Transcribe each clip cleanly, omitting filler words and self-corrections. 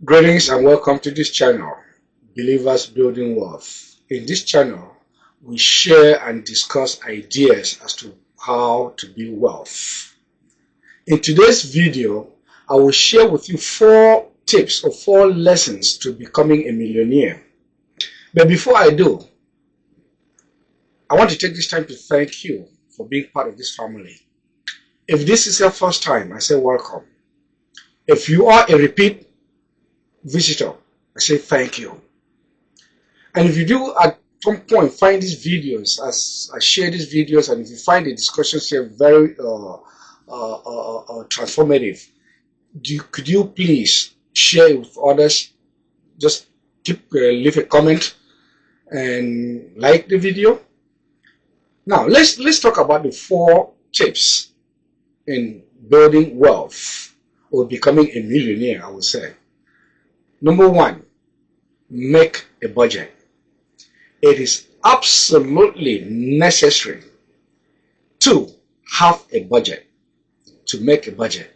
Greetings and welcome to this channel, Believers Building Wealth. In this channel, we share and discuss ideas as to how to build wealth. In today's video, I will share with you 4 tips or 4 lessons to becoming a millionaire. But before I do, I want to take this time to thank you for being part of this family. If this is your first time, I say welcome. If you are a repeat visitor, I say thank you. And if you do at some point find these videos, as I share these videos, and if you find the discussions here very transformative, could you please share it with others? Just leave a comment and like the video. Now let's talk about the 4 tips in building wealth or becoming a millionaire, I would say. Number 1, make a budget. It is absolutely necessary to have a budget, to make a budget.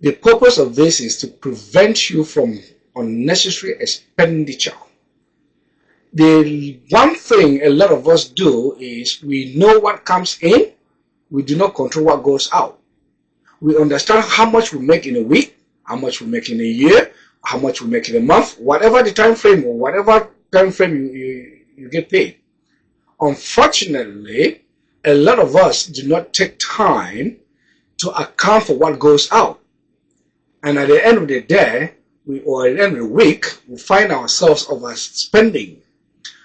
The purpose of this is to prevent you from unnecessary expenditure. The one thing a lot of us do is we know what comes in, we do not control what goes out. We understand how much we make in a week, how much we make in a year, how much we make in a month, whatever the time frame or whatever time frame you get paid. Unfortunately, a lot of us do not take time to account for what goes out. And at the end of the day, or at the end of the week, we find ourselves overspending.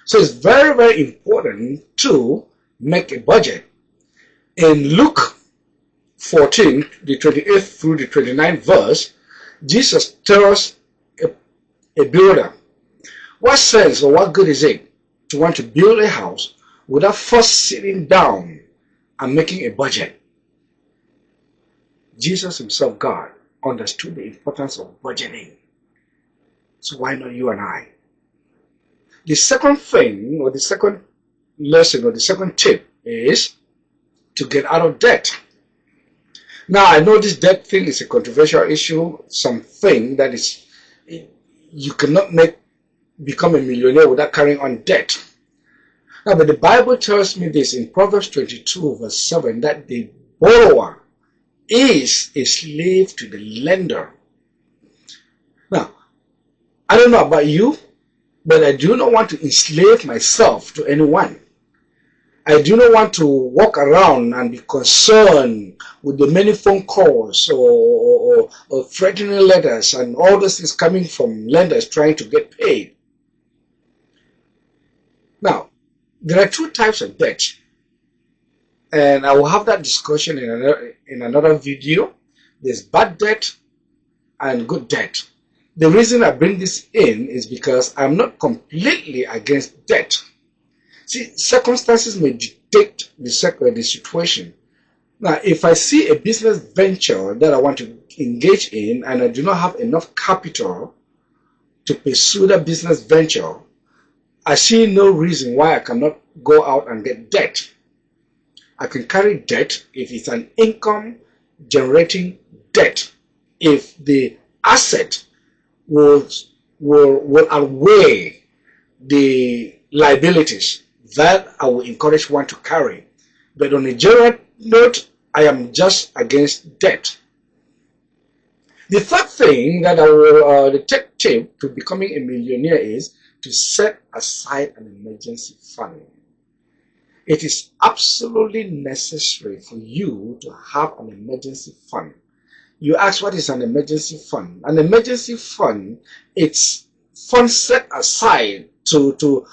So it's very, very important to make a budget. In Luke 14, the 28th through the 29th verse, Jesus tells a builder, what sense or what good is it to want to build a house without first sitting down and making a budget? Jesus himself, God, understood the importance of budgeting. So why not you and I? The second thing, or the second lesson, or the second tip is to get out of debt. Now, I know this debt thing is a controversial issue, something that is, you cannot become a millionaire without carrying on debt. Now, but the Bible tells me this in Proverbs 22 verse 7, that the borrower is a slave to the lender. Now, I don't know about you, but I do not want to enslave myself to anyone. I do not want to walk around and be concerned with the many phone calls or threatening letters and all those things coming from lenders trying to get paid. Now, there are 2 types of debt, and I will have that discussion in another video. There's bad debt and good debt. The reason I bring this in is because I'm not completely against debt. See, circumstances may dictate the situation. Now, if I see a business venture that I want to engage in and I do not have enough capital to pursue that business venture, I see no reason why I cannot go out and get debt. I can carry debt if it's an income generating debt. If the asset will outweigh the liabilities, that I will encourage one to carry. But on a general note, I am just against debt. The third thing that I will, the tech tip to becoming a millionaire is to set aside an emergency fund. It is absolutely necessary for you to have an emergency fund. You ask, what is an emergency fund? An emergency fund, it's funds set aside to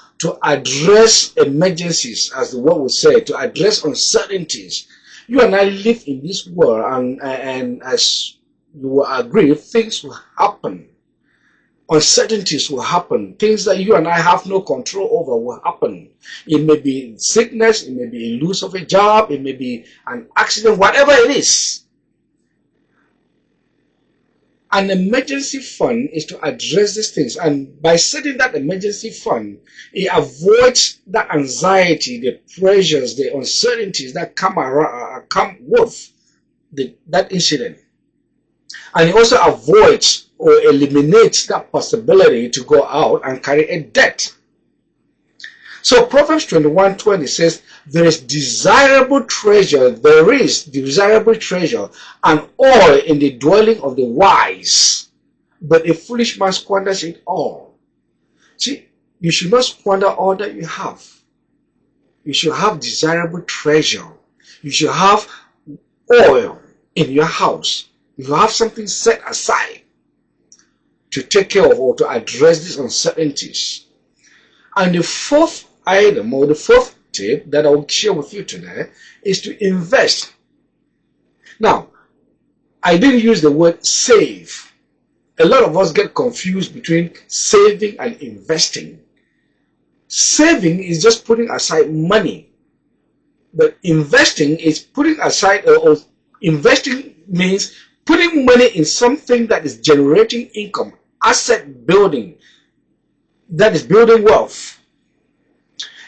address emergencies, as the word would say, to address uncertainties. You and I live in this world, and as you will agree, things will happen. Uncertainties will happen. Things that you and I have no control over will happen. It may be sickness, it may be a loss of a job, it may be an accident, whatever it is. An emergency fund is to address these things, and by setting that emergency fund, it avoids the anxiety, the pressures, the uncertainties that come with that incident. And it also avoids or eliminates that possibility to go out and carry a debt. So Proverbs 21:20 says, there is desirable treasure and oil in the dwelling of the wise, but a foolish man squanders it all. See, you should not squander all that you have. You should have desirable treasure. You should have oil in your house. You have something set aside to take care of or to address these uncertainties. And the fourth item, or the fourth tip that I will share with you today, is to invest. Now, I didn't use the word save. A lot of us get confused between saving and investing. Saving is just putting aside money, but investing is putting aside, or investing means putting money in something that is generating income, asset building, that is building wealth.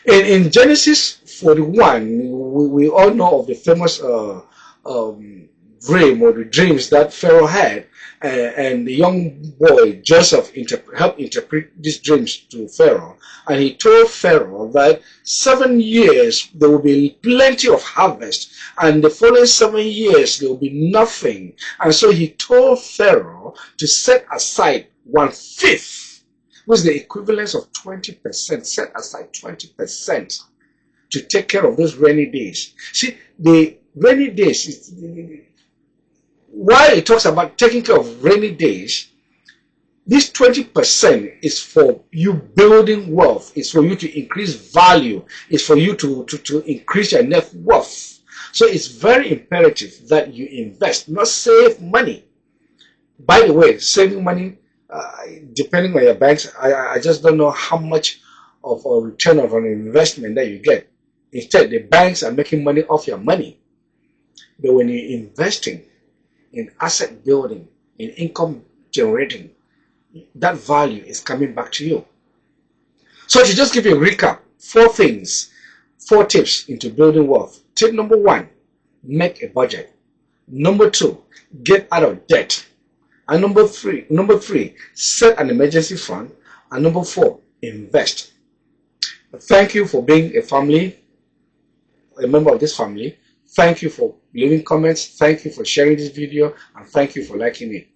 And in Genesis 41, we all know of the famous dream, or the dreams that Pharaoh had, and the young boy Joseph helped interpret these dreams to Pharaoh, and he told Pharaoh that 7 years there will be plenty of harvest, and the following 7 years there will be nothing. And so he told Pharaoh to set aside 1/5, which is the equivalent of 20%. Set aside 20% to take care of those rainy days. See, the rainy days, while it talks about taking care of rainy days, this 20% is for you building wealth. It's for you to increase value. It's for you to increase your net worth. So it's very imperative that you invest, not save money. By the way, saving money, depending on your banks, I just don't know how much of a return of an investment that you get. Instead, the banks are making money off your money. But when you're investing in asset building, in income generating, that value is coming back to you. So to just give you a recap, 4 tips into building wealth. Tip number 1, make a budget. Number 2, get out of debt. And number three, set an emergency fund. And number 4, invest. Thank you for being a member of this family. Thank you for leaving comments. Thank you for sharing this video, and thank you for liking it.